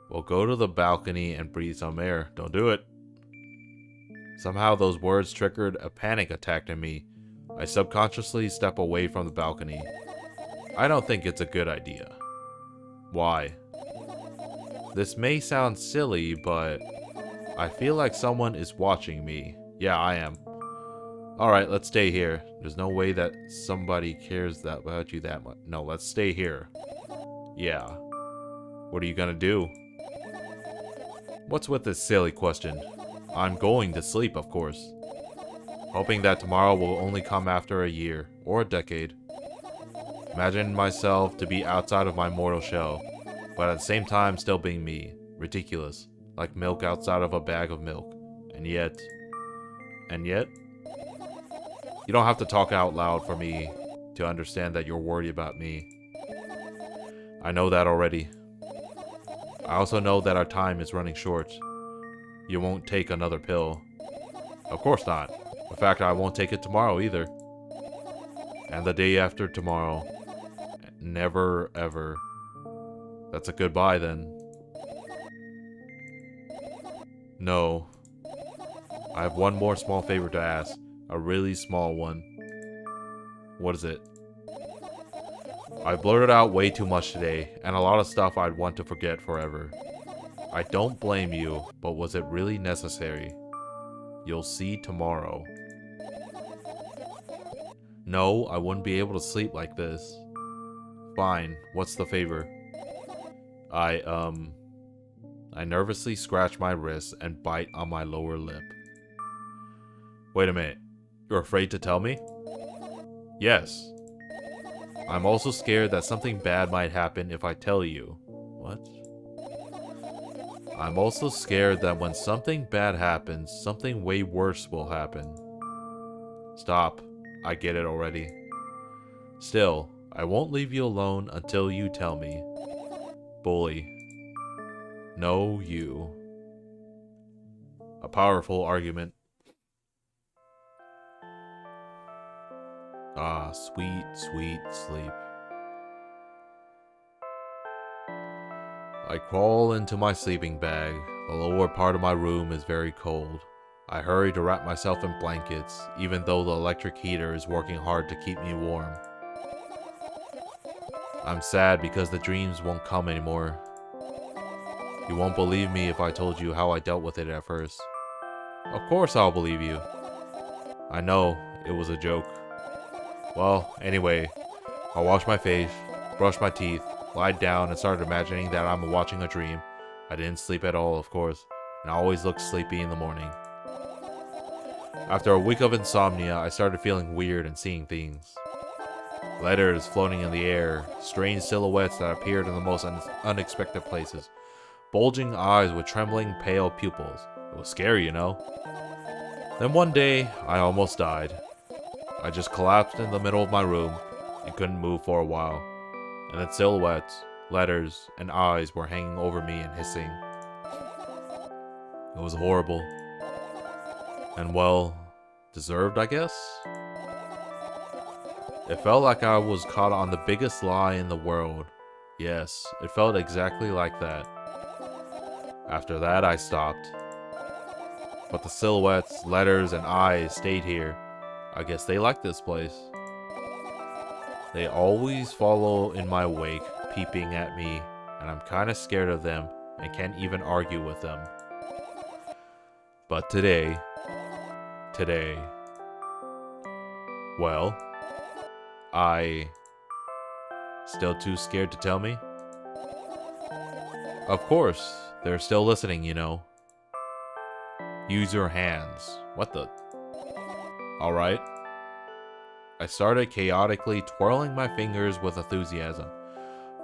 A: Well, go to the balcony and breathe some air. Don't do it. Somehow those words triggered a panic attack in me. I subconsciously step away from the balcony. I don't think it's a good idea. Why? This may sound silly, but I feel like someone is watching me. Yeah, I am. Alright, let's stay here. There's no way that somebody cares about you that much. No, let's stay here. Yeah. What are you gonna do? What's with this silly question? I'm going to sleep, of course. Hoping that tomorrow will only come after a year, or a decade. Imagine myself to be outside of my mortal shell, but at the same time still being me. Ridiculous. Like milk outside of a bag of milk. And yet... You don't have to talk out loud for me to understand that you're worried about me. I know that already. I also know that our time is running short. you won't take another pill. Of course not. In fact, I won't take it tomorrow either. And the day after tomorrow. Never, ever. That's a goodbye then. No. I have one more small favor to ask. A really small one. What is it? I blurted out way too much today, and a lot of stuff I'd want to forget forever. I don't blame you, but was it really necessary? You'll see tomorrow. No, I wouldn't be able to sleep like this. Fine, what's the favor? I nervously scratch my wrist and bite on my lower lip. Wait a minute. You're afraid to tell me? Yes. I'm also scared that something bad might happen if I tell you. What? I'm also scared that when something bad happens, something way worse will happen. Stop. I get it already. Still, I won't leave you alone until you tell me. Bully. No, you. A powerful argument. Ah, sweet, sweet sleep. I crawl into my sleeping bag. The lower part of my room is very cold. I hurry to wrap myself in blankets, even though the electric heater is working hard to keep me warm. I'm sad because the dreams won't come anymore. You won't believe me if I told you how I dealt with it at first. Of course I'll believe you. I know, it was a joke. Well, anyway, I washed my face, brushed my teeth, lied down, and started imagining that I'm watching a dream. I didn't sleep at all, of course, and I always looked sleepy in the morning. After a week of insomnia, I started feeling weird and seeing things. Letters floating in the air, strange silhouettes that appeared in the most unexpected places, bulging eyes with trembling, pale pupils. It was scary, you know? Then one day, I almost died. I just collapsed in the middle of my room and couldn't move for a while. And then silhouettes, letters, and eyes were hanging over me and hissing. It was horrible. And well, deserved, I guess? It felt like I was caught on the biggest lie in the world. Yes, it felt exactly like that. After that, I stopped. But the silhouettes, letters, and eyes stayed here. I guess they like this place. They always follow in my wake, peeping at me, and I'm kinda scared of them and can't even argue with them. But today, well, still too scared to tell me? Of course, they're still listening, you know. Use your hands. What the? Alright. I started chaotically twirling my fingers with enthusiasm,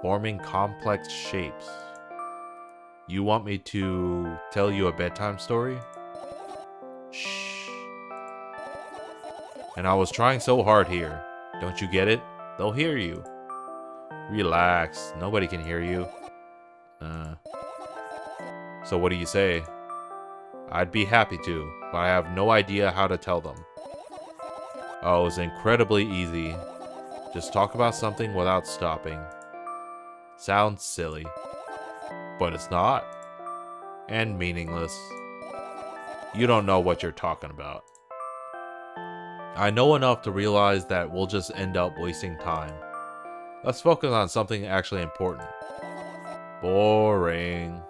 A: forming complex shapes. You want me to tell you a bedtime story? Shh. And I was trying so hard here. Don't you get it? They'll hear you. Relax. Nobody can hear you. So what do you say? I'd be happy to, but I have no idea how to tell them. Oh, it's incredibly easy. Just talk about something without stopping. Sounds silly, but it's not. And meaningless. You don't know what you're talking about. I know enough to realize that we'll just end up wasting time. Let's focus on something actually important. Boring.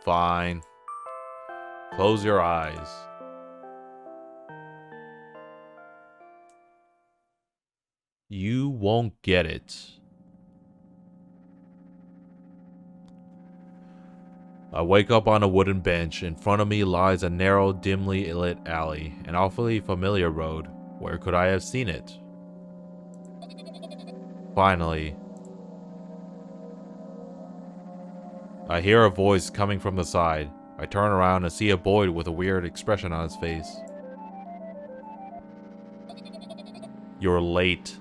A: Fine. Close your eyes. You won't get it. I wake up on a wooden bench. In front of me lies a narrow, dimly lit alley, an awfully familiar road. Where could I have seen it? Finally, I hear a voice coming from the side. I turn around and see a boy with a weird expression on his face. You're late.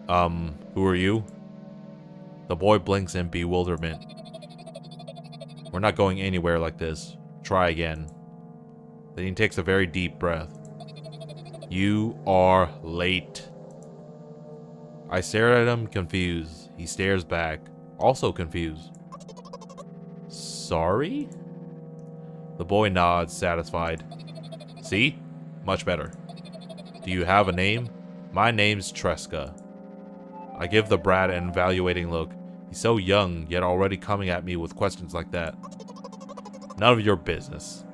A: Who are you? The boy blinks in bewilderment. We're not going anywhere like this. Try again. Then he takes a very deep breath. You are late. I stare at him, confused. He stares back, also confused. Sorry? The boy nods, satisfied. See? Much better. Do you have a name? My name's Tresca. I give the brat an evaluating look. He's so young, yet already coming at me with questions like that. None of your business.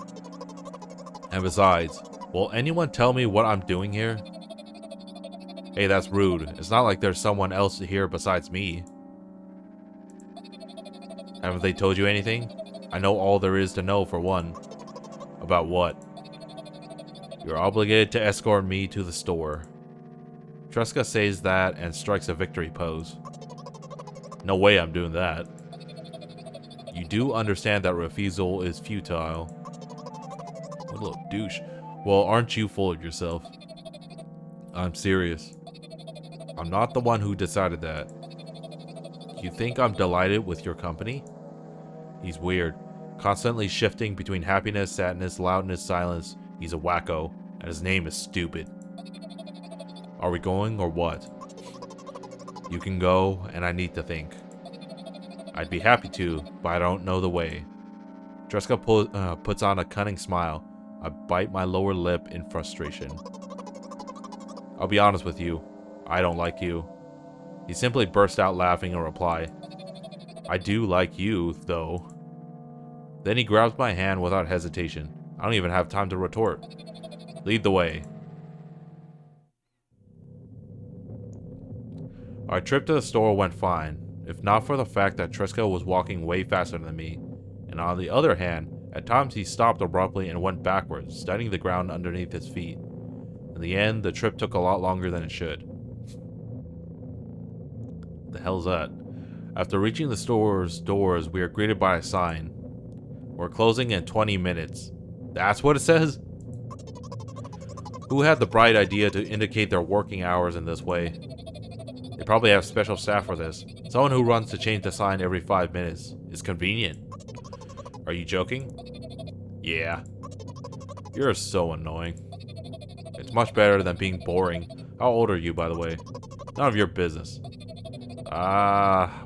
A: And besides, will anyone tell me what I'm doing here? Hey, that's rude. It's not like there's someone else here besides me. Haven't they told you anything? I know all there is to know, for one. About what? You're obligated to escort me to the store. Tresca says that and strikes a victory pose. No way I'm doing that. You do understand that refusal is futile. What a little douche. Well, aren't you full of yourself? I'm serious. I'm not the one who decided that. You think I'm delighted with your company? He's weird. Constantly shifting between happiness, sadness, loudness, silence. He's a wacko, and his name is stupid. Are we going or what? You can go, and I need to think. I'd be happy to, but I don't know the way. Tresca puts on a cunning smile. I bite my lower lip in frustration. I'll be honest with you. I don't like you. He simply burst out laughing in reply. I do like you, though. Then he grabs my hand without hesitation. I don't even have time to retort. Lead the way. Our trip to the store went fine, if not for the fact that Tresca was walking way faster than me. And on the other hand, at times he stopped abruptly and went backwards, studying the ground underneath his feet. In the end, the trip took a lot longer than it should. The hell's that? After reaching the store's doors, we are greeted by a sign. We're closing in 20 minutes. That's what it says? Who had the bright idea to indicate their working hours in this way? They probably have special staff for this. Someone who runs to change the sign every 5 minutes. It's convenient. Are you joking? Yeah. You're so annoying. It's much better than being boring. How old are you, by the way? None of your business.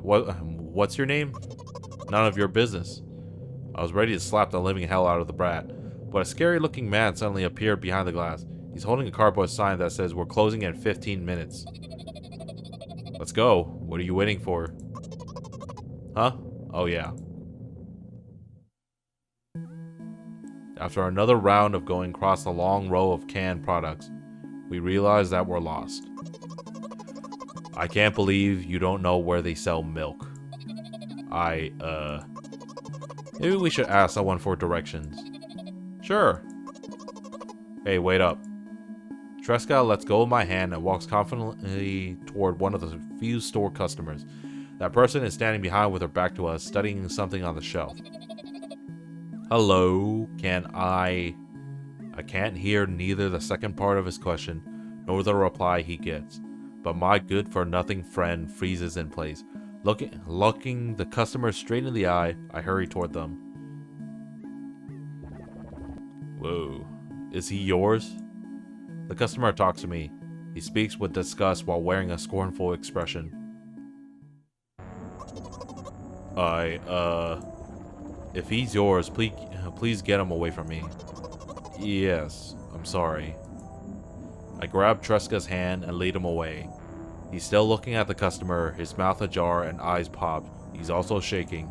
A: What's your name? None of your business. I was ready to slap the living hell out of the brat, but a scary-looking man suddenly appeared behind the glass. He's holding a cardboard sign that says we're closing in 15 minutes. Let's go. What are you waiting for? Huh? Oh yeah. After another round of going across the long row of canned products, we realize that we're lost. I can't believe you don't know where they sell milk. Maybe we should ask someone for directions. Sure. Hey, wait up. Tresca lets go of my hand and walks confidently toward one of the few store customers. That person is standing behind with her back to us, studying something on the shelf. Hello, I can't hear neither the second part of his question, nor the reply he gets. But my good-for-nothing friend freezes in place. Looking the customer straight in the eye, I hurry toward them. Whoa. Is he yours? The customer talks to me. He speaks with disgust while wearing a scornful expression. If he's yours, please get him away from me. Yes, I'm sorry. I grab Tresca's hand and lead him away. He's still looking at the customer, his mouth ajar and eyes popped. He's also shaking.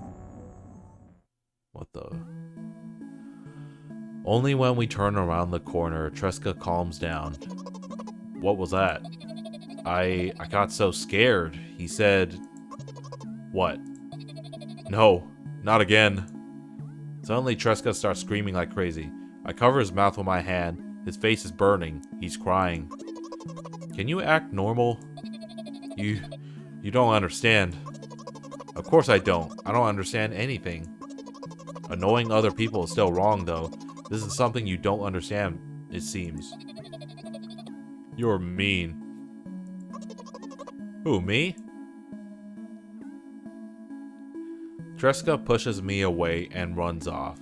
A: What the? Only when we turn around the corner, Tresca calms down. What was that? I got so scared. He said... What? No, not again. Suddenly, Tresca starts screaming like crazy. I cover his mouth with my hand. His face is burning. He's crying. Can you act normal? You don't understand. Of course I don't. I don't understand anything. Annoying other people is still wrong, though. This is something you don't understand, it seems. You're mean. Who, me? Treska pushes me away and runs off.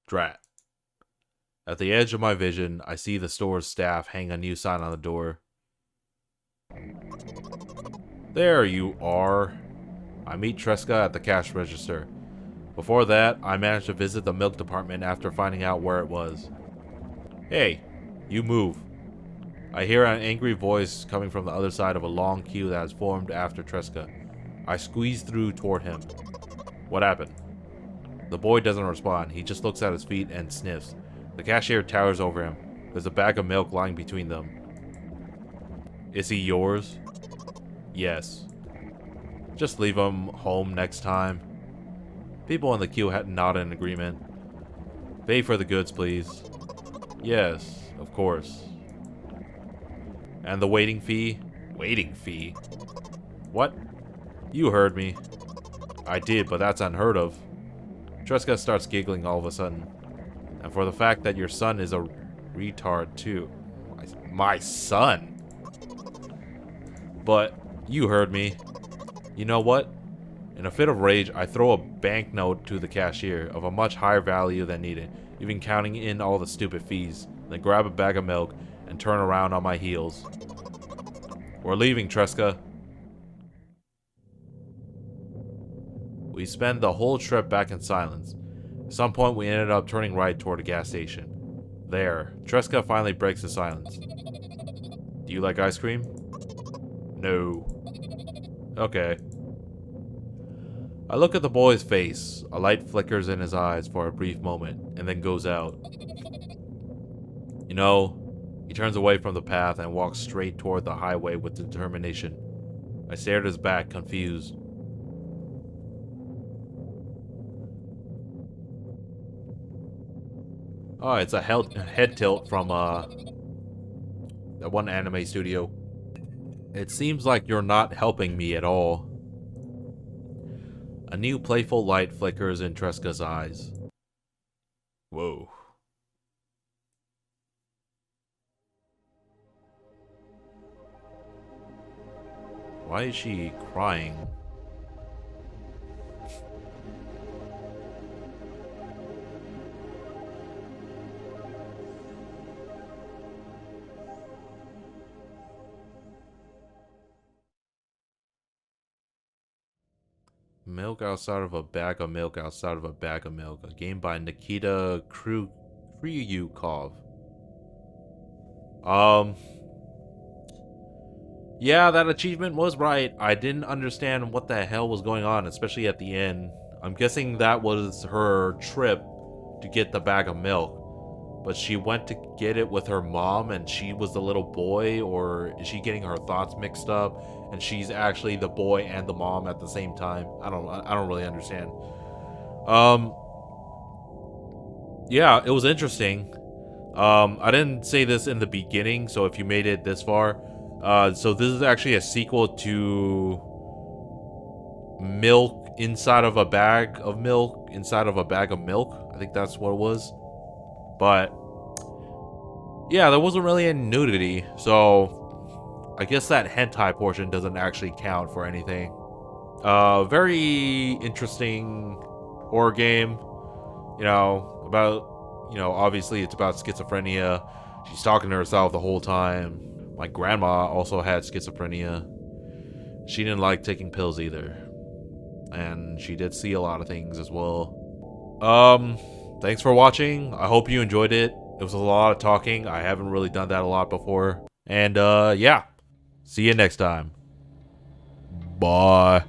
A: Drat. At the edge of my vision, I see the store's staff hang a new sign on the door. There you are. I meet Treska at the cash register. Before that, I managed to visit the milk department after finding out where it was. Hey, you move. I hear an angry voice coming from the other side of a long queue that has formed after Treska. I squeeze through toward him. What happened? The boy doesn't respond. He just looks at his feet and sniffs. The cashier towers over him. There's a bag of milk lying between them. Is he yours? Yes. Just leave him home next time. People in the queue had nodded in agreement. Pay for the goods, please. Yes, of course. And the waiting fee? Waiting fee? What? You heard me. I did, but that's unheard of. Treska starts giggling all of a sudden. And for the fact that your son is a retard too. My son? But you heard me. You know what? In a fit of rage, I throw a banknote to the cashier of a much higher value than needed, even counting in all the stupid fees, then grab a bag of milk and turn around on my heels. We're leaving, Treska. We spend the whole trip back in silence. At some point, we ended up turning right toward a gas station. There, Treska finally breaks the silence. Do you like ice cream? No. Okay. I look at the boy's face. A light flickers in his eyes for a brief moment, and then goes out. You know, he turns away from the path and walks straight toward the highway with determination. I stare at his back, confused. Oh, it's a head tilt from that one anime studio. It seems like you're not helping me at all. A new playful light flickers in Treska's eyes. Whoa. Why is she crying? Milk outside of a bag of milk outside of a bag of milk. A game by Nikita Kryukov. Yeah, that achievement was right. I didn't understand what the hell was going on, especially at the end. I'm guessing that was her trip to get the bag of milk. But she went to get it with her mom and she was the little boy, or is she getting her thoughts mixed up and she's actually the boy and the mom at the same time? I don't really understand. Yeah, it was interesting. I didn't say this in the beginning, so if you made it this far, so this is actually a sequel to Milk Inside of a Bag of Milk Inside of a Bag of Milk. I think that's what it was. But yeah, there wasn't really any nudity, so I guess that hentai portion doesn't actually count for anything. Very interesting horror game. You know, about, you know, obviously it's about schizophrenia. She's talking to herself the whole time. My grandma also had schizophrenia. She didn't like taking pills either. And she did see a lot of things as well. Thanks for watching. I hope you enjoyed it. It was a lot of talking. I haven't really done that a lot before. And, yeah. See you next time. Bye.